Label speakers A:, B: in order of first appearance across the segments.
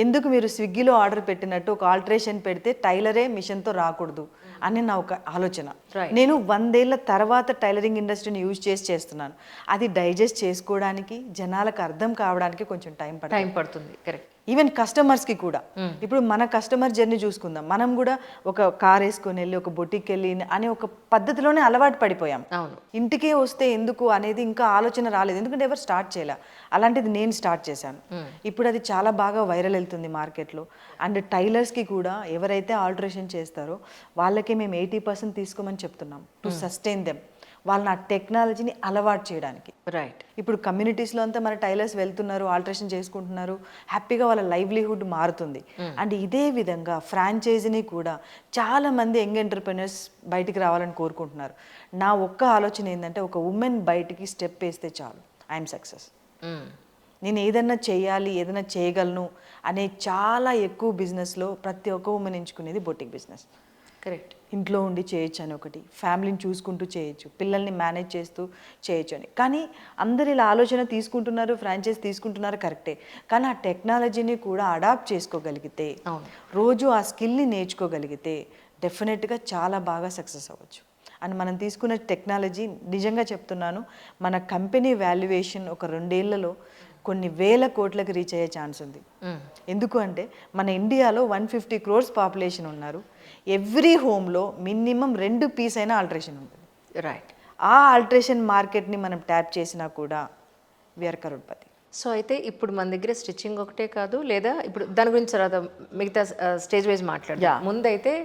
A: ఎందుకు మీరు స్విగ్గీలో ఆర్డర్ పెట్టినట్టు ఒక ఆల్టరేషన్ పెడితే టైలరే మిషన్తో రాకూడదు అని నా ఒక ఆలోచన. నేను 100 ఏళ్ల తర్వాత టైలరింగ్ ఇండస్ట్రీని యూజ్ చేస్తున్నాను. అది డైజెస్ట్ చేసుకోవడానికి, జనాలకు అర్థం కావడానికి కొంచెం టైం
B: పడుతుంది. కరెక్ట్.
A: ఈవెన్ కస్టమర్స్కి కూడా. ఇప్పుడు మన కస్టమర్ జర్నీ చూసుకుందాం. మనం కూడా ఒక కార్ వేసుకొని వెళ్ళి ఒక బొటిక్కి వెళ్ళి అనే ఒక పద్ధతిలోనే అలవాటు పడిపోయాం. ఇంటికే వస్తే ఎందుకు అనేది ఇంకా ఆలోచన రాలేదు, ఎందుకంటే ఎవరు స్టార్ట్ చేయలే. అలాంటిది నేను స్టార్ట్ చేశాను. ఇప్పుడు అది చాలా బాగా వైరల్ వెళ్తుంది మార్కెట్లో. అండ్ టైలర్స్కి కూడా ఎవరైతే ఆల్టరేషన్ చేస్తారో వాళ్ళకి మేము 80% తీసుకోమని చెప్తున్నాం టు సస్టైన్ దెమ్, వాళ్ళని ఆ టెక్నాలజీని అలవాటు చేయడానికి.
B: రైట్.
A: ఇప్పుడు కమ్యూనిటీస్లో అంతా మన టైలర్స్ వెళ్తున్నారు, ఆల్టరేషన్ చేసుకుంటున్నారు, హ్యాపీగా వాళ్ళ లైవ్లీహుడ్ మారుతుంది. అండ్ ఇదే విధంగా ఫ్రాంచైజీని కూడా చాలామంది యంగ్ ఎంటర్ప్రెన్యూర్స్ బయటికి రావాలని కోరుకుంటున్నారు. నా ఒక్క ఆలోచన ఏంటంటే, ఒక ఉమెన్ బయటికి స్టెప్ వేస్తే చాలు, ఐఎమ్ సక్సెస్. నేను ఏదన్నా చేయాలి, ఏదైనా చేయగలను అనే చాలా ఎక్కువ బిజినెస్లో ప్రతి ఒక్క ఉమెన్ ఎంచుకునేది బొటిక్ బిజినెస్.
B: కరెక్ట్.
A: ఇంట్లో ఉండి చేయొచ్చు అని ఒకటి, ఫ్యామిలీని చూసుకుంటూ చేయొచ్చు, పిల్లల్ని మేనేజ్ చేస్తూ చేయొచ్చు అని. కానీ అందరు ఇలా ఆలోచన తీసుకుంటున్నారు, ఫ్రాంచైజ్ తీసుకుంటున్నారు, కరెక్టే. కానీ ఆ టెక్నాలజీని కూడా అడాప్ట్ చేసుకోగలిగితే, రోజు ఆ స్కిల్ని నేర్చుకోగలిగితే డెఫినెట్గా చాలా బాగా సక్సెస్ అవ్వచ్చు. అండ్ మనం తీసుకున్న టెక్నాలజీ, నిజంగా చెప్తున్నాను, మన కంపెనీ వాల్యుయేషన్ ఒక 2 ఏళ్లలో కొన్ని వేల కోట్లకు రీచ్ అయ్యే ఛాన్స్ ఉంది. ఎందుకు అంటే మన ఇండియాలో 150 crores పాపులేషన్ ఉన్నారు. ఎవ్రీ హోమ్లో మినిమం 2 పీస్ అయినా ఆల్టరేషన్ ఉంటుంది.
B: రైట్.
A: ఆ ఆల్టరేషన్ మార్కెట్ని మనం ట్యాప్ చేసినా కూడా వీఆర్ కరోడ్పతి.
B: సో అయితే ఇప్పుడు మన దగ్గర స్టిచ్చింగ్ ఒకటే కాదు, లేదా ఇప్పుడు దాని గురించి తర్వాత మిగతా స్టేజ్ వైజ్ మాట్లాడదాం. ముందైతే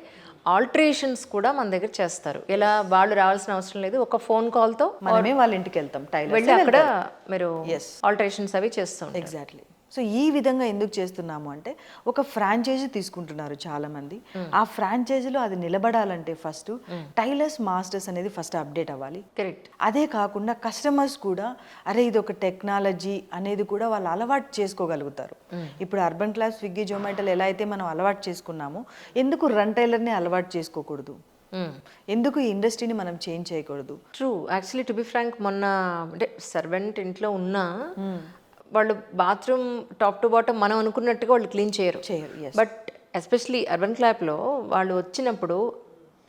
B: ఆల్టరేషన్స్ కూడా మన దగ్గర చేస్తారు. ఎలా, వాళ్ళు రావాల్సిన అవసరం లేదు, ఒక ఫోన్ కాల్తో
A: మనమే వాళ్ళ ఇంటికి వెళ్తాం,
B: వెళ్ళి అక్కడ మీరు ఆల్టరేషన్స్ అవి చేస్తాం.
A: ఎగ్జాక్ట్లీ. సో ఈ విధంగా ఎందుకు చేస్తున్నాము అంటే, ఒక ఫ్రాంచైజీ తీసుకుంటున్నారు చాలామంది. ఆ ఫ్రాంచైజీలో అది నిలబడాలంటే ఫస్ట్ టైలర్స్ మాస్టర్స్ అనేది ఫస్ట్ అప్డేట్ అవ్వాలి.
B: కరెక్ట్.
A: అదే కాకుండా కస్టమర్స్ కూడా అరే ఇది ఒక టెక్నాలజీ అనేది కూడా వాళ్ళు అలవాటు చేసుకోగలుగుతారు. ఇప్పుడు అర్బన్ క్లాస్, స్విగ్గీ, జొమాటోలు ఎలా అయితే మనం అలవాటు చేసుకున్నామో, ఎందుకు రన్ టైలర్ని అలవాటు చేసుకోకూడదు? ఎందుకు ఈ ఇండస్ట్రీని మనం చేంజ్ చేయకూడదు?
B: True. Actually to be frank, మొన్న అంటే సర్వెంట్ ఇంట్లో ఉన్నా వాళ్ళు బాత్రూమ్ టాప్ టు బాటమ్ మనం అనుకున్నట్టుగా వాళ్ళు క్లీన్ చేయరు. బట్ ఎస్పెషలీ అర్బన్ క్లాప్లో వాళ్ళు వచ్చినప్పుడు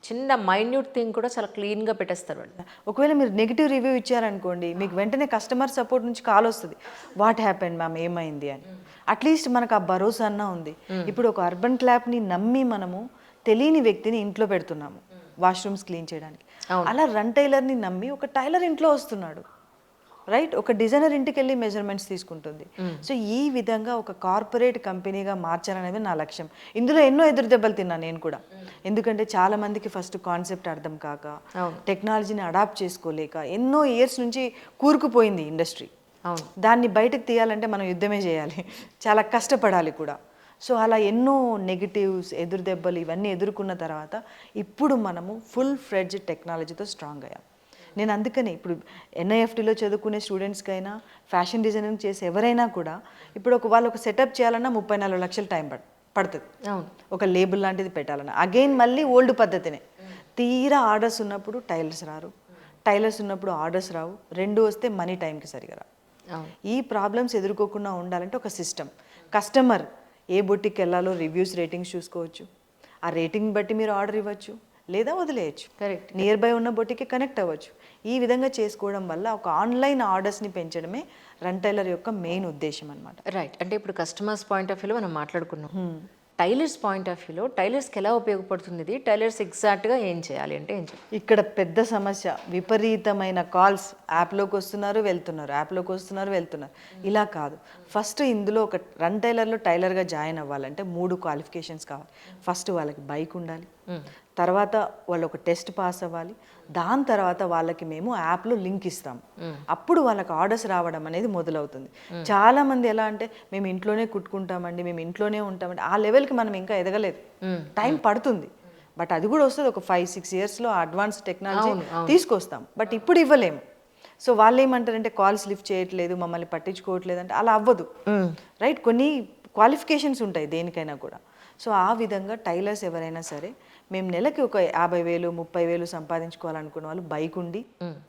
B: చిన్న మైన్యూట్ థింగ్ కూడా చాలా క్లీన్గా పెట్టేస్తారు వాళ్ళు.
A: ఒకవేళ మీరు నెగిటివ్ రివ్యూ ఇచ్చారనుకోండి, మీకు వెంటనే కస్టమర్ సపోర్ట్ నుంచి కాల్ వస్తుంది, వాట్ హ్యాపెండ్ మ్యామ్, ఏమైంది అని. అట్లీస్ట్ మనకు ఆ భరోసా అన్నా ఉంది. ఇప్పుడు ఒక అర్బన్ క్లాప్ని నమ్మి మనము తెలియని వ్యక్తిని ఇంట్లో పెడుతున్నాము వాష్రూమ్స్ క్లీన్ చేయడానికి. అలా రన్ టైలర్ని నమ్మి ఒక టైలర్ ఇంట్లో వస్తున్నాడు, రైట్? ఒక డిజైనర్ ఇంటికి వెళ్ళి మెజర్మెంట్స్ తీసుకుంటుంది. సో ఈ విధంగా ఒక కార్పొరేట్ కంపెనీగా మార్చాలనేది నా లక్ష్యం. ఇందులో ఎన్నో ఎదురు దెబ్బలు తిన్నాను నేను కూడా. ఎందుకంటే చాలా మందికి ఫస్ట్ కాన్సెప్ట్ అర్థం కాక, టెక్నాలజీని అడాప్ట్ చేసుకోలేక ఎన్నో ఇయర్స్ నుంచి కూరుకుపోయింది ఇండస్ట్రీ. దాన్ని బయటకు తీయాలంటే మనం యుద్ధమే చేయాలి, చాలా కష్టపడాలి కూడా. సో అలా ఎన్నో నెగిటివ్స్, ఎదురు దెబ్బలు ఇవన్నీ ఎదుర్కొన్న తర్వాత ఇప్పుడు మనము ఫుల్ ఫ్లెడ్జ్ టెక్నాలజీతో స్ట్రాంగ్ అయ్యాం. నేను అందుకని ఇప్పుడు NIFTలో చదువుకునే స్టూడెంట్స్కైనా, ఫ్యాషన్ డిజైనింగ్ చేసే ఎవరైనా కూడా ఇప్పుడు వాళ్ళు ఒక సెటప్ చేయాలన్నా 34 లక్షలు టైం పడుతుంది. ఒక లేబుల్ లాంటిది పెట్టాలన్నా అగైన్ మళ్ళీ ఓల్డ్ పద్ధతినే. తీరా ఆర్డర్స్ ఉన్నప్పుడు టైలర్స్ రారు, టైలర్స్ ఉన్నప్పుడు ఆర్డర్స్ రావు, 2 వస్తే మనీ టైంకి సరిగా రావు. ఈ ప్రాబ్లమ్స్ ఎదుర్కోకుండా ఉండాలంటే ఒక సిస్టమ్. కస్టమర్ ఏ బొటిక్కి వెళ్ళాలో రివ్యూస్, రేటింగ్స్ చూసుకోవచ్చు. ఆ రేటింగ్ బట్టి మీరు ఆర్డర్ ఇవ్వచ్చు, లేదా వదిలేయచ్చు.
B: కరెక్ట్.
A: నియర్ బై ఉన్న బొటిక్కి కనెక్ట్ అవ్వచ్చు. ఈ విధంగా చేసుకోవడం వల్ల ఒక ఆన్లైన్ ఆర్డర్స్ని పెంచడమే రన్ టైలర్ యొక్క మెయిన్ ఉద్దేశం అనమాట.
B: రైట్. అంటే ఇప్పుడు కస్టమర్స్ పాయింట్ ఆఫ్ వ్యూలో మనం మాట్లాడుకున్నాం. టైలర్స్ పాయింట్ ఆఫ్ వ్యూలో టైలర్స్కి ఎలా ఉపయోగపడుతుంది ఇది? టైలర్స్ ఎగ్జాక్ట్గా ఏం చేయాలి అంటే ఏం చేయాలి?
A: ఇక్కడ పెద్ద సమస్య, విపరీతమైన కాల్స్. యాప్లోకి వస్తున్నారు, వెళ్తున్నారు, యాప్లోకి వస్తున్నారు, వెళ్తున్నారు. ఇలా కాదు. ఫస్ట్ ఇందులో ఒక రన్ టైలర్లో టైలర్గా జాయిన్ అవ్వాలంటే 3 క్వాలిఫికేషన్స్ కావాలి. ఫస్ట్ వాళ్ళకి బైక్ ఉండాలి, తర్వాత వాళ్ళు ఒక టెస్ట్ పాస్ అవ్వాలి, దాని తర్వాత వాళ్ళకి మేము యాప్లో లింక్ ఇస్తాం. అప్పుడు వాళ్ళకి ఆర్డర్స్ రావడం అనేది మొదలవుతుంది. చాలా మంది ఎలా అంటే మేము ఇంట్లోనే కుట్టుకుంటామండి, మేము ఇంట్లోనే ఉంటామండి, ఆ లెవెల్కి మనం ఇంకా ఎదగలేదు, టైం పడుతుంది. బట్ అది కూడా వస్తుంది, ఒక 5-6 ఇయర్స్లో అడ్వాన్స్ టెక్నాలజీ తీసుకొస్తాం. బట్ ఇప్పుడు ఇవ్వలేము. సో వాళ్ళు ఏమంటారంటే కాల్స్ లిఫ్ట్ చేయట్లేదు, మమ్మల్ని పట్టించుకోవట్లేదు అంటే అలా అవ్వదు, రైట్? కొన్ని క్వాలిఫికేషన్స్ ఉంటాయి దేనికైనా కూడా. సో ఆ విధంగా టైలర్స్ ఎవరైనా సరే మేము నెలకి ఒక 50,000 30,000 సంపాదించుకోవాలనుకున్న వాళ్ళు బైక్ ఉండి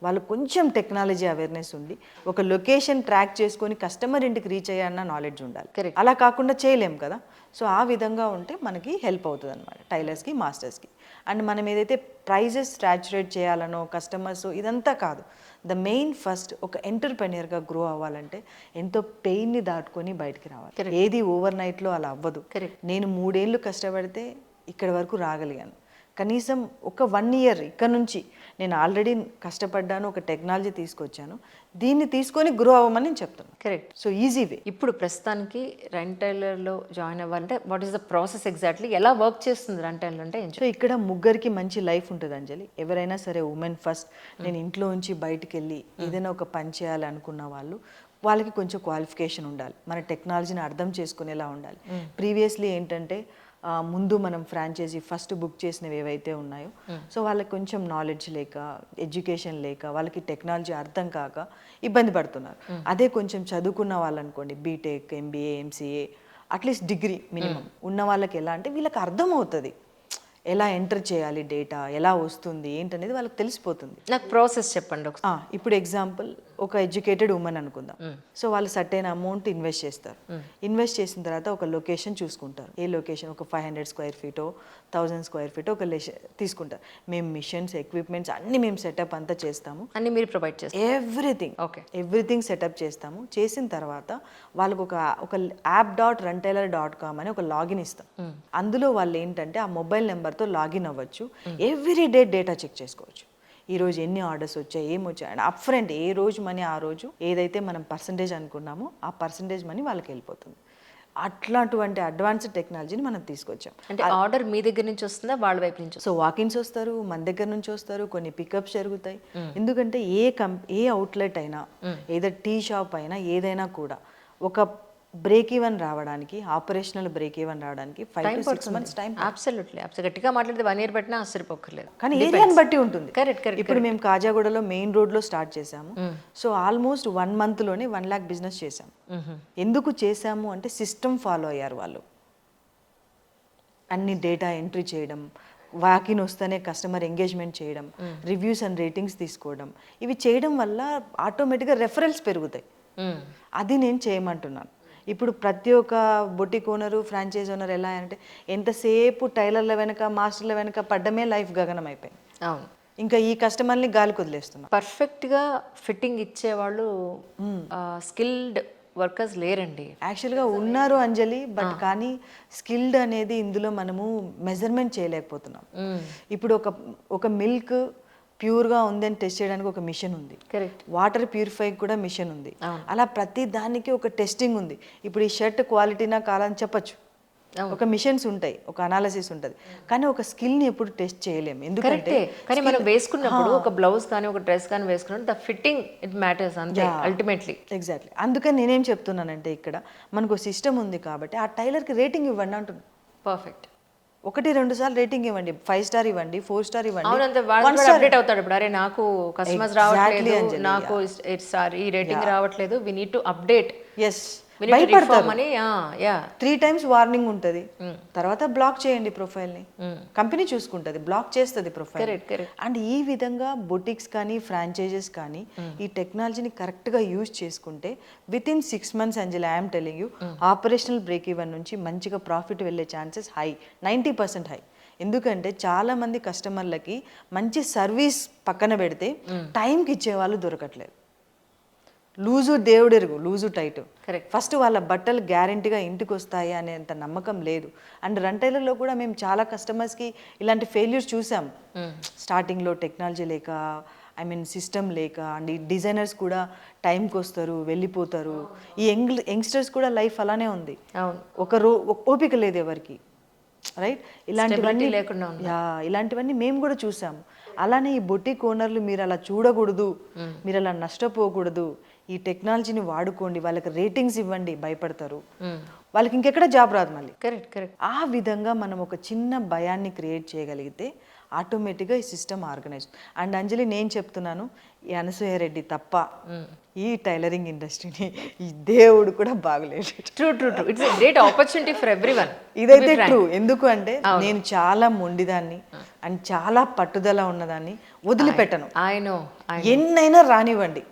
A: వాళ్ళు కొంచెం టెక్నాలజీ అవేర్నెస్ ఉండి ఒక లొకేషన్ ట్రాక్ చేసుకొని కస్టమర్ ఇంటికి రీచ్ అయ్యాన్న నాలెడ్జ్ ఉండాలి. అలా కాకుండా చేయలేం కదా. సో ఆ విధంగా ఉంటే మనకి హెల్ప్ అవుతుంది అనమాట టైలర్స్కి, మాస్టర్స్కి. అండ్ మనం ఏదైతే ప్రైజెస్ సాచురేట్ చేయాలనో కస్టమర్స్ ఇదంతా కాదు. ద మెయిన్ ఫస్ట్ ఒక ఎంటర్‌ప్రెన్యూర్‌గా గ్రో అవ్వాలంటే ఎంతో పెయిన్ని దాటుకొని బయటికి రావాలి. ఏది ఓవర్ నైట్లో అలా అవ్వదు. నేను 3 ఏళ్ళు కష్టపడితే ఇక్కడ వరకు రాగలిగాను. కనీసం ఒక 1 ఇయర్ ఇక్కడ నుంచి నేను ఆల్రెడీ కష్టపడ్డాను, ఒక టెక్నాలజీ తీసుకొచ్చాను, దీన్ని తీసుకొని గ్రో అవ్వమని నేను చెప్తాను.
B: కరెక్ట్.
A: So easy way.
B: ఇప్పుడు ప్రస్తుతానికి రెంటైలర్లో జాయిన్ అవ్వాలంటే what is the process exactly, ఎలా వర్క్ చేస్తుంది రెంటైలర్ అంటే?
A: సో ఇక్కడ ముగ్గురికి మంచి లైఫ్ ఉంటుంది అంజలి. ఎవరైనా సరే ఉమెన్ ఫస్ట్, నేను ఇంట్లో నుంచి బయటికి వెళ్ళి ఏదైనా ఒక పని చేయాలి అనుకున్న వాళ్ళకి కొంచెం క్వాలిఫికేషన్ ఉండాలి, మన టెక్నాలజీని అర్థం చేసుకునేలా ఉండాలి. ప్రీవియస్లీ ఏంటంటే ముందు మనం ఫ్రాంచైజీ ఫస్ట్ బుక్ చేసినవి ఏవైతే ఉన్నాయో సో వాళ్ళకి కొంచెం నాలెడ్జ్ లేక, ఎడ్యుకేషన్ లేక, వాళ్ళకి టెక్నాలజీ అర్థం కాక ఇబ్బంది పడుతున్నారు. అదే కొంచెం చదువుకున్న వాళ్ళు అనుకోండి, BTech, MBA, MCA, at least degree minimum ఉన్న వాళ్ళకి ఎలా అంటే వీళ్ళకి అర్థం అవుతుంది ఎలా ఎంటర్ చేయాలి, డేటా ఎలా వస్తుంది ఏంటనేది వాళ్ళకి తెలిసిపోతుంది.
B: నాకు ప్రాసెస్ చెప్పండి ఒకసారి.
A: ఇప్పుడు ఎగ్జాంపుల్ ఒక ఎడ్యుకేటెడ్ ఉమెన్ అనుకుందాం. సో వాళ్ళు సర్టైన్ అమౌంట్ ఇన్వెస్ట్ చేస్తారు. ఇన్వెస్ట్ చేసిన తర్వాత ఒక లొకేషన్ చూసుకుంటారు. ఏ లొకేషన్, ఒక 500 స్క్వేర్ ఫీటో 1000 స్క్వేర్ ఫీటో ఒక తీసుకుంటారు. మేము మిషన్స్, ఎక్విప్మెంట్స్ అన్ని మేము సెటప్ అంతా చేస్తాము,
B: అన్ని మీరు ప్రొవైడ్ చేస్తారు.
A: ఎవ్రీథింగ్ సెటప్ చేస్తాము. చేసిన తర్వాత వాళ్ళకు ఒక app.rentailer.com అని ఒక లాగిన్ ఇస్తాం. అందులో వాళ్ళు ఏంటంటే ఆ మొబైల్ నెంబర్తో లాగిన్ అవ్వచ్చు. ఎవ్రీ డే డేటా చెక్ చేసుకోవచ్చు. ఈరోజు ఎన్ని ఆర్డర్స్ వచ్చాయి, ఏమొచ్చాయి అండ్ అప్ ఫ్రంట్ ఏ రోజు మనీ ఆ రోజు ఏదైతే మనం పర్సంటేజ్ అనుకున్నామో ఆ పర్సంటేజ్ మనీ వాళ్ళకి వెళ్ళిపోతుంది. అట్లాంటి అడ్వాన్స్డ్ టెక్నాలజీని మనం తీసుకొచ్చాం.
B: అంటే ఆర్డర్ మీ దగ్గర నుంచి వస్తుందా, వాళ్ళ వైపు నుంచి?
A: సో వాకిన్స్ వస్తారు, మన దగ్గర నుంచి వస్తారు, కొన్ని పికప్స్ జరుగుతాయి. ఎందుకంటే ఏ అవుట్లెట్ అయినా, ఏదో టీ షాప్ అయినా, ఏదైనా కూడా ఒక బ్రేక్ ఈవెన్ రావడానికి, ఆపరేషనల్ బ్రేక్ ఈవెన్ రావడానికి 5 to 6 months టైం.
B: అబ్సల్యూట్లీ. గట్టిగా మాట్లాడితే 1 year పెట్టినా ఆశ్చర్యపోకర్లేదు.
A: కానీ ఏరియాని బట్టి ఉంటుంది.
B: కరెక్ట్.
A: ఇప్పుడు మేము కాజాగూడలో మెయిన్ రోడ్లో స్టార్ట్ చేసాము. సో ఆల్మోస్ట్ 1 monthలోనే 1 lakh బిజినెస్ చేసాము. ఎందుకు చేసాము అంటే సిస్టమ్ ఫాలో అయ్యారు వాళ్ళు. అన్ని డేటా ఎంట్రీ చేయడం, వాకిన్ వస్తేనే కస్టమర్ ఎంగేజ్మెంట్ చేయడం, రివ్యూస్ అండ్ రేటింగ్స్ తీసుకోవడం, ఇవి చేయడం వల్ల ఆటోమేటిక్గా రెఫరల్స్ పెరుగుతాయి. అది నేను చేయమంటున్నాను. ఇప్పుడు ప్రతి ఒక్క బొటిక్ ఓనరు, ఫ్రాంచైజ్ ఓనర్ ఎలా అంటే ఎంతసేపు టైలర్ల వెనక, మాస్టర్ల వెనక పడ్డమే లైఫ్ గగనం అయిపోయింది.
B: అవును.
A: ఇంకా ఈ కస్టమర్ని గాలికి వదిలేస్తున్నాం.
B: పర్ఫెక్ట్గా ఫిట్టింగ్ ఇచ్చేవాళ్ళు స్కిల్డ్ వర్కర్స్ లేరండి.
A: యాక్చువల్గా ఉన్నారు అంజలి, బట్ కానీ స్కిల్డ్ అనేది ఇందులో మనము మెజర్మెంట్ చేయలేకపోతున్నాం. ఇప్పుడు ఒక మిల్క్ ప్యూర్గా ఉందని టెస్ట్ చేయడానికి ఒక మిషన్ ఉంది.
B: కరెక్ట్.
A: వాటర్ ప్యూరిఫై కూడా మిషన్ ఉంది. అలా ప్రతి దానికి ఒక టెస్టింగ్ ఉంది. ఇప్పుడు ఈ షర్ట్ క్వాలిటీనా కాదని చెప్పచ్చు, ఒక మిషన్స్ ఉంటాయి, ఒక అనాలిసిస్ ఉంటుంది. కానీ ఒక స్కిల్ని ఎప్పుడు టెస్ట్ చేయలేము. ఎందుకంటే
B: కానీ మనం వేసుకున్నప్పుడు ఒక బ్లౌజ్ కానీ ఒక డ్రెస్ కానీ వేసుకున్నప్పుడు ద ఫిట్టింగ్ ఇట్ మ్యాటర్స్ అంతే అల్టిమేట్లీ.
A: ఎగ్జాక్ట్లీ. అందుకని నేనేం చెప్తున్నానంటే ఇక్కడ మనకు సిస్టమ్ ఉంది కాబట్టి ఆ టైలర్కి రేటింగ్ ఇవ్వండి అంటున్నాను.
B: పర్ఫెక్ట్.
A: 1-2 సార్లు రేటింగ్ ఇవ్వండి, 5 star ఇవ్వండి, 4 star ఇవ్వండి.
B: అప్డేట్ అవుతాడు. ఇప్పుడు అరే నాకు కస్టమర్స్ రావట్లేదు, నాకు ఈ రేటింగ్ రావట్లేదు, we need to update.
A: Yes, భయపడతారు. 3 times వార్నింగ్ ఉంటుంది. తర్వాత బ్లాక్ చేయండి ప్రొఫైల్ని, కంపెనీ చూసుకుంటుంది, బ్లాక్ చేస్తుంది ప్రొఫైల్. అండ్ ఈ విధంగా బొటిక్స్ కానీ ఫ్రాంచైజెస్ కానీ ఈ టెక్నాలజీని కరెక్ట్గా యూజ్ చేసుకుంటే within 6 months Anjali, I'm telling you, operational break even నుంచి మంచిగా ప్రాఫిట్ వెళ్ళే ఛాన్సెస్ హై, 90% హై. ఎందుకంటే చాలా మంది కస్టమర్లకి మంచి సర్వీస్ పక్కన పెడితే టైంకి ఇచ్చేవాళ్ళు దొరకట్లేదు. లూజు దేవుడెరుగు, లూజు టైట్. ఫస్ట్ వాళ్ళ బట్టలు గ్యారెంటీగా ఇంటికి వస్తాయి అనేంత నమ్మకం లేదు. అండ్ రెంటైలర్లో కూడా మేము చాలా కస్టమర్స్కి ఇలాంటి ఫెయిల్యూర్స్ చూసాం. స్టార్టింగ్లో టెక్నాలజీ లేక, సిస్టమ్ లేక, అండ్ ఈ డిజైనర్స్ కూడా టైంకి వస్తారు, వెళ్ళిపోతారు. ఈ యంగ్స్టర్స్ కూడా లైఫ్ అలానే ఉంది. ఓపిక లేదు ఎవరికి, రైట్? ఇలాంటివన్నీ మేము కూడా చూసాము. అలానే ఈ బొటిక్ ఓనర్లు మీరు అలా చూడకూడదు, మీరు అలా నష్టపోకూడదు. ఈ టెక్నాలజీని వాడుకోండి, వాళ్ళకి రేటింగ్స్ ఇవ్వండి, భయపడతారు, వాళ్ళకి ఇంకెక్కడ జాబ్ రాదు మళ్ళీ.
B: కరెక్ట్.
A: ఆ విధంగా మనం ఒక చిన్న భయాన్ని క్రియేట్ చేయగలిగితే ఆటోమేటిక్గా ఈ సిస్టమ్ ఆర్గనైజ్. అండ్ అంజలి నేను చెప్తున్నాను, ఈ అనసూయ రెడ్డి తప్ప ఈ టైలరింగ్ ఇండస్ట్రీని ఈ దేవుడు కూడా బాగలేదు.
B: True it's a great opportunity for everyone.
A: ఇదైతే ట్రూ. ఎందుకు అంటే నేను చాలా మొండిదాన్ని అండ్ చాలా పట్టుదల ఉన్నదాన్ని, వదిలిపెట్టను. ఎన్నైనా రానివ్వండి,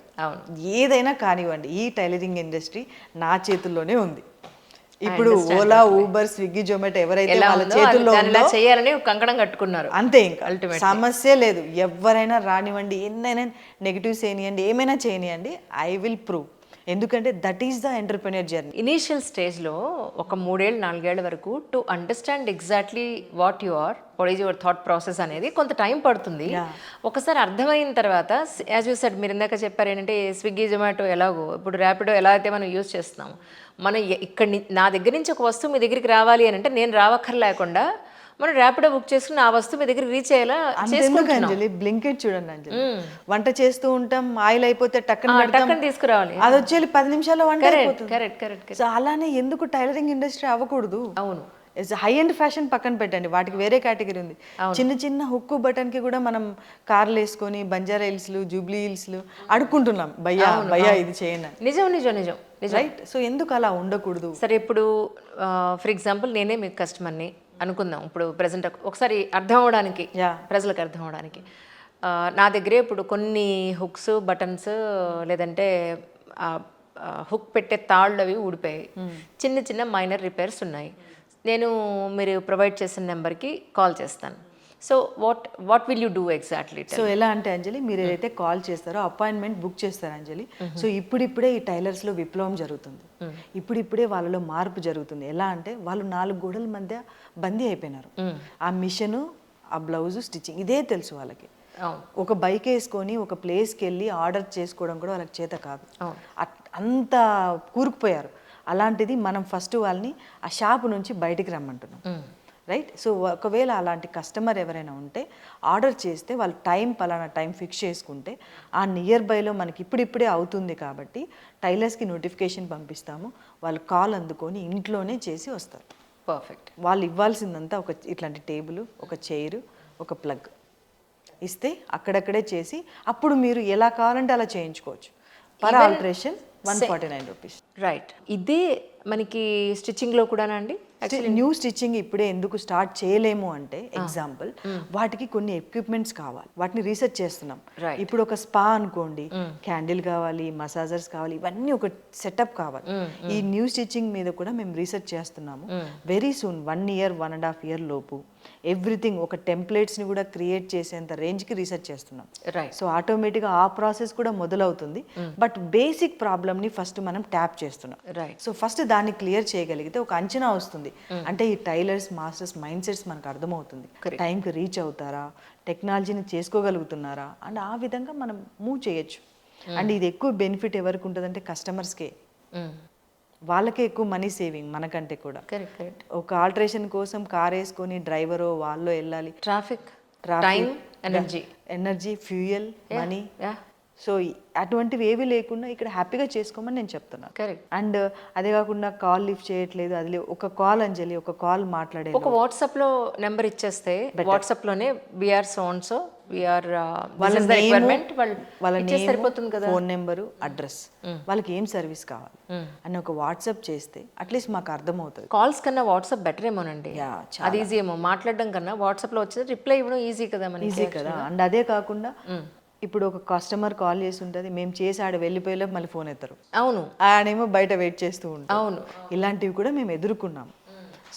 A: ఏదైనా కానివ్వండి, ఈ టైలరింగ్ ఇండస్ట్రీ నా చేతుల్లోనే ఉంది. ఇప్పుడు ఓలా, ఊబర్, స్విగ్గీ, జొమాటో ఎవరైతే వాళ్ళ చేతుల్లో
B: చేయాలని కంకణం కట్టుకున్నారు
A: అంతే, ఇంకా సమస్య లేదు. ఎవరైనా రానివ్వండి, ఎన్నైనా నెగిటివ్స్ చేయనివ్వండి, ఏమైనా చేయనివ్వండి, ఐ విల్ ప్రూవ్. ఎందుకంటే that is the entrepreneur journey.
B: Initial స్టేజ్లో ఒక 3 ఏళ్ళు 4 ఏళ్ల వరకు to understand exactly what is your thought process అనేది కొంత టైం పడుతుంది. ఒకసారి అర్థమైన తర్వాత, యాజ్ యూ సెడ్, మీరు ఇందాక చెప్పారు ఏంటంటే స్విగ్గీ, జొమాటో ఎలాగో, ఇప్పుడు ర్యాపిడో ఎలా అయితే మనం యూజ్ చేస్తున్నాము, మనం ఇక్కడ నా దగ్గర నుంచి ఒక వస్తువు మీ దగ్గరికి రావాలి అని అంటే నేను రావక్కర్లేకుండా మనం ర్యాపిడో బుక్ చేసుకుని ఆ వస్తువు మీ దగ్గర రీచ్ అయ్యేలా చేసుకుంటున్నాం.
A: అంజలి బ్లింకిట్ చూడండి అంజలి, వంట చేస్తూ ఉంటాం, ఆయిల్ అయిపోతే టక్కన
B: తీసుకురావాలి,
A: అది వచ్చేది 10 నిమిషాల్లో వంట అయిపోతుంది.
B: కరెక్ట్.
A: సో అలానే ఎందుకు టైలరింగ్ ఇండస్ట్రీ అవ్వకూడదు?
B: అవును.
A: హై అండ్ ఫ్యాషన్ పక్కన పెట్టండి, వాటికి వేరే కేటగిరీ ఉంది. చిన్న హుక్కు బటన్కి కూడా మనం కార్లు వేసుకొని బంజారా హిల్స్లు, జూబ్లీ హిల్స్లు అడుక్కుంటున్నాం, భయ్యా ఇది చేయండి.
B: నిజం
A: రైట్. సో ఎందుకు అలా ఉండకూడదు?
B: సరే, ఇప్పుడు ఫర్ ఎగ్జాంపుల్ నేనే మీకు కస్టమర్ని అనుకుందాం. ఇప్పుడు ప్రజెంట్ ఒకసారి అర్థం అవ్వడానికి, ప్రజలకు అర్థం అవ్వడానికి, నా దగ్గరే ఇప్పుడు కొన్ని హుక్స్, బటన్స్, లేదంటే హుక్ పెట్టే తాళ్ళు అవి ఊడిపోయాయి, చిన్న మైనర్ రిపేర్స్ ఉన్నాయి. నేను మీరు ప్రొవైడ్ చేసిన నెంబర్కి కాల్ చేస్తాను. So what will you do exactly?
A: So ఎలా అంటే అంజలి, మీరు ఏదైతే కాల్ చేస్తారో అపాయింట్మెంట్ బుక్ చేస్తారు అంజలి. సో ఇప్పుడిప్పుడే ఈ టైలర్స్లో విప్లవం జరుగుతుంది, ఇప్పుడిప్పుడే వాళ్ళలో మార్పు జరుగుతుంది. ఎలా అంటే వాళ్ళు 4 గోడల మధ్య బందీ అయిపోయినారు. ఆ మిషను, ఆ బ్లౌజు, స్టిచ్చింగ్ ఇదే తెలుసు వాళ్ళకి. ఒక బైక్ వేసుకొని ఒక ప్లేస్కి వెళ్ళి ఆర్డర్ చేసుకోవడం కూడా వాళ్ళకి చేత కాదు, అంత కూరుకుపోయారు. అలాంటిది మనం ఫస్ట్ వాళ్ళని ఆ షాపు నుంచి బయటికి రమ్మంటున్నాం, రైట్? సో ఒకవేళ అలాంటి కస్టమర్ ఎవరైనా ఉంటే ఆర్డర్ చేస్తే వాళ్ళు పలానా టైం ఫిక్స్ చేసుకుంటే ఆ నియర్ బైలో మనకి ఇప్పుడిప్పుడే అవుతుంది కాబట్టి టైలర్స్కి నోటిఫికేషన్ పంపిస్తాము, వాళ్ళు కాల్ అందుకొని ఇంట్లోనే చేసి వస్తారు.
B: పర్ఫెక్ట్.
A: వాళ్ళు ఇవ్వాల్సిందంతా ఇట్లాంటి టేబుల్, ఒక చైరు, ఒక ప్లగ్ ఇస్తే అక్కడక్కడే చేసి అప్పుడు మీరు ఎలా కావాలంటే అలా చేయించుకోవచ్చు. Per alteration 149 rupees.
B: రైట్. ఇదే మనకి స్టిచ్చింగ్లో కూడానా అండి?
A: న్యూ స్టిచ్చింగ్ ఇప్పుడే ఎందుకు స్టార్ట్ చేయలేము అంటే, ఎగ్జాంపుల్ వాటికి కొన్ని ఎక్విప్మెంట్స్ కావాలి, వాటిని రీసెర్చ్ చేస్తున్నాం. ఇప్పుడు ఒక స్పా అనుకోండి, క్యాండిల్ కావాలి, మసాజర్స్ కావాలి, ఇవన్నీ ఒక సెటప్ కావాలి. ఈ న్యూ స్టిచ్చింగ్ మీద కూడా మేము రీసెర్చ్ చేస్తున్నాము. వెరీ సూన్ 1 ఇయర్ 1.5 ఇయర్ లోపు ఎవ్రీథింగ్ ఒక టెంప్లెట్స్ని కూడా క్రియేట్ చేసేంత రేంజ్కి రీసెర్చ్ చేస్తున్నాం. సో ఆటోమేటిక్గా ఆ ప్రాసెస్ కూడా మొదలవుతుంది. బట్ బేసిక్ ప్రాబ్లమ్ని ఫస్ట్ మనం ట్యాప్ చేస్తున్నాం. సో ఫస్ట్ దాన్ని క్లియర్ చేయగలిగితే ఒక అంచనా వస్తుంది, అంటే ఈ టైలర్స్, మాస్టర్స్ మైండ్ సెట్స్ మనకు అర్థమవుతుంది, టైంకి రీచ్ అవుతారా, టెక్నాలజీని చేసుకోగలుగుతున్నారా, అండ్ ఆ విధంగా మనం మూవ్ చేయొచ్చు. అండ్ ఇది ఎక్కువ బెనిఫిట్ ఎవరికి ఉంటుందంటే కస్టమర్స్కే, వాళ్ళకే ఎక్కువ మనీ సేవింగ్ మనకంటే కూడా. ఒక ఆల్టరేషన్ కోసం కార్ వేసుకొని డ్రైవరో వాళ్ళో వెళ్ళాలి, traffic, energy, fuel, money. So అటువంటివి ఏవి లేకుండా ఇక్కడ హ్యాపీగా చేసుకోమని నేను చెప్తున్నాను. అండ్ అదే కాకుండా కాల్ లిఫ్ట్ చేయట్లేదు, అది ఒక కాల్ అంజలి, ఒక కాల్ మాట్లాడే,
B: ఒక వాట్సాప్లో నెంబర్ ఇచ్చేస్తే వాట్సాప్లోనే వీఆర్ సోన్సో,
A: వాళ్ళ సరిపోతుంది కదా, ఫోన్ నెంబరు, అడ్రస్, వాళ్ళకి ఏం సర్వీస్ కావాలి అని ఒక వాట్సాప్ చేస్తే అట్లీస్ట్ మాకు అర్థమవుతుంది.
B: కాల్స్ కన్నా వాట్సాప్ బెటర్ ఏమోనండి, అది ఈజీ ఏమో మాట్లాడడం కన్నా. వాట్సాప్లో వచ్చేది రిప్లై ఇవ్వడం ఈజీ కదా,
A: ఈజీ కదా. అండ్ అదే కాకుండా ఇప్పుడు ఒక కస్టమర్ కాల్ చేసి ఉంటుంది, మేము చేసి ఆడ వెళ్ళిపోయేలోపు మళ్ళీ ఫోన్ ఎత్తారు.
B: అవును,
A: ఆడేమో బయట వెయిట్ చేస్తూ ఉంటాం.
B: అవును,
A: ఇలాంటివి కూడా మేము ఎదుర్కొన్నాం.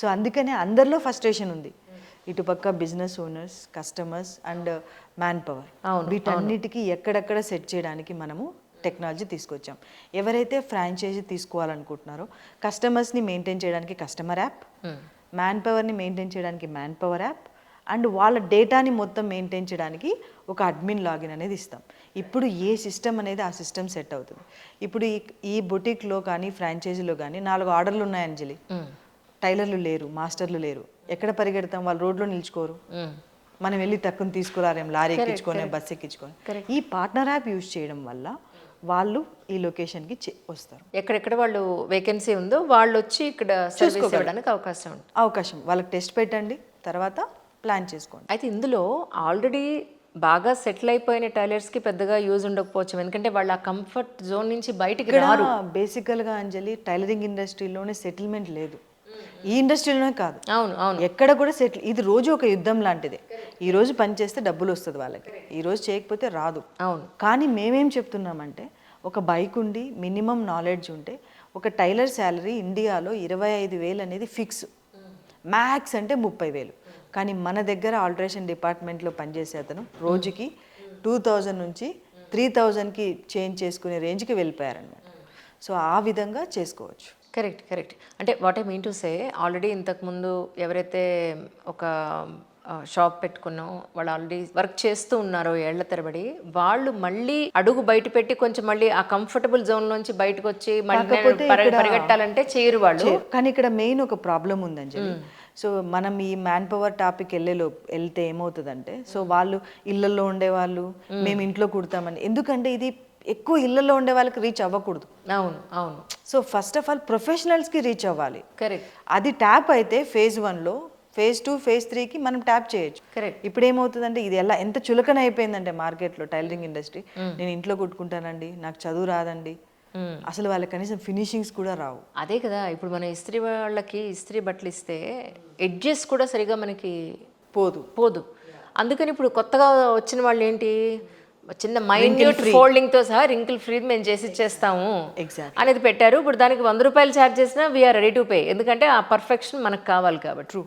A: సో అందుకనే అందరిలో ఫ్రస్ట్రేషన్ ఉంది, ఇటుపక్క business owners, customers and man power. వీటన్నిటికీ ఎక్కడెక్కడ సెట్ చేయడానికి మనము టెక్నాలజీ తీసుకొచ్చాం. ఎవరైతే ఫ్రాంచైజీ తీసుకోవాలనుకుంటున్నారో కస్టమర్స్ని మెయింటైన్ చేయడానికి కస్టమర్ యాప్, మ్యాన్ పవర్ని మెయింటైన్ చేయడానికి మ్యాన్ పవర్ యాప్, అండ్ వాళ్ళ డేటాని మొత్తం మెయింటైన్ చేయడానికి ఒక అడ్మిన్ లాగిన్ అనేది ఇస్తాం. ఇప్పుడు ఏ సిస్టమ్ అనేది ఆ సిస్టమ్ సెట్ అవుతుంది. ఇప్పుడు ఈ బొటిక్లో కానీ ఫ్రాంచైజీలో కానీ 4 ఆర్డర్లు ఉన్నాయి అంజలి, టైలర్లు లేరు, మాస్టర్లు లేరు, ఎక్కడ పరిగెడతాం? వాళ్ళు రోడ్లో నిల్చుకోరు, మనం వెళ్ళి టక్కుని తీసుకురారేం, లారీ ఎక్కించుకొని, బస్సు ఎక్కించుకొని. ఈ పార్ట్నర్ యాప్ యూజ్ చేయడం వల్ల వాళ్ళు ఈ లొకేషన్కి వస్తారు.
B: ఎక్కడెక్కడ వాళ్ళు వేకెన్సీ ఉందో వాళ్ళు వచ్చి ఇక్కడ సర్వీస్ ఇవ్వడానికి అవకాశం,
A: వాళ్ళకి టెస్ట్ పెట్టండి, తర్వాత ప్లాన్ చేసుకోండి.
B: అయితే ఇందులో ఆల్రెడీ బాగా సెటిల్ అయిపోయిన టైలర్స్కి పెద్దగా యూజ్ ఉండకపోవచ్చు, ఎందుకంటే వాళ్ళు ఆ కంఫర్ట్ జోన్ నుంచి బయటికి
A: ఇక్కడ
B: రారు.
A: బేసికల్గా అంజలి టైలరింగ్ ఇండస్ట్రీలోనే సెటిల్మెంట్ లేదు, ఈ ఇండస్ట్రీలోనే కాదు,
B: అవును అవును
A: ఎక్కడ కూడా సెటిల్. ఇది రోజు ఒక యుద్ధం లాంటిదే. ఈ రోజు పని చేస్తే డబ్బులు వస్తుంది వాళ్ళకి, ఈ రోజు చేయకపోతే రాదు.
B: అవును.
A: కానీ మేమేం చెప్తున్నామంటే ఒక బైక్ ఉండి మినిమం నాలెడ్జ్ ఉంటే ఒక టైలర్ శాలరీ ఇండియాలో 25,000 అనేది ఫిక్స్, మ్యాక్స్ అంటే 30,000. కానీ మన దగ్గర ఆల్టరేషన్ డిపార్ట్మెంట్లో పనిచేసే అతను రోజుకి 2,000 నుంచి 3,000కి చేంజ్ చేసుకునే రేంజ్కి వెళ్ళిపోయారనమాట. సో ఆ విధంగా చేసుకోవచ్చు.
B: Correct correct. అంటే what I mean to say, already ఇంతకుముందు ఎవరైతే ఒక షాప్ పెట్టుకున్నాం, వాళ్ళు ఆల్రెడీ వర్క్ చేస్తూ ఉన్నారో ఏళ్ల తరబడి, వాళ్ళు మళ్ళీ అడుగు బయట పెట్టి కొంచెం మళ్ళీ ఆ కంఫర్టబుల్ జోన్ నుంచి బయటకు వచ్చి మళ్ళీ పరిగెట్టాలంటే చేయరు వాళ్ళు.
A: కానీ ఇక్కడ మెయిన్ ఒక ప్రాబ్లం ఉందని చెప్పి, సో మనం ఈ మ్యాన్ పవర్ టాపిక్ వెళ్తే ఏమవుతుందంటే, సో వాళ్ళు ఇళ్లలో ఉండేవాళ్ళు మేము ఇంట్లో కుడతామని, ఎందుకంటే ఇది ఎక్కువ ఇళ్లలో ఉండే వాళ్ళకి రీచ్ అవ్వకూడదు.
B: అవును అవును.
A: సో ఫస్ట్ ఆఫ్ ఆల్ ప్రొఫెషనల్స్కి రీచ్ అవ్వాలి.
B: కరెక్ట్.
A: అది ట్యాప్ అయితే phase 1లో, phase 2, phase 3కి మనం ట్యాప్ చేయొచ్చు.
B: కరెక్ట్.
A: ఇప్పుడు ఏమవుతుందంటే ఇది ఎంత చులకన అయిపోయిందంటే మార్కెట్లో టైలరింగ్ ఇండస్ట్రీ, నేను ఇంట్లో కుట్టుకుంటానండి, నాకు చదువు రాదండి, అసలు వాళ్ళకి కనీసం ఫినిషింగ్స్ కూడా రావు.
B: అదే కదా, ఇప్పుడు మన ఇస్త్రీ వాళ్ళకి ఇస్త్రీ బట్టలు ఇస్తే ఎడ్జెస్ కూడా సరిగా మనకి పోదు. అందుకని ఇప్పుడు కొత్తగా వచ్చిన వాళ్ళు ఏంటి, చిన్న మైన్యూట్ ఫోల్డింగ్తో సహా రింకిల్ ఫ్రీ మేము చేసి ఇచ్చేస్తాము అనేది పెట్టారు. ఇప్పుడు దానికి 100 రూపాయలు ఛార్జ్ చేసినా వీఆర్ రెడీ టు పే, ఎందుకంటే ఆ పర్ఫెక్షన్ మనకు కావాలి కాబట్టి.
A: ట్రూ.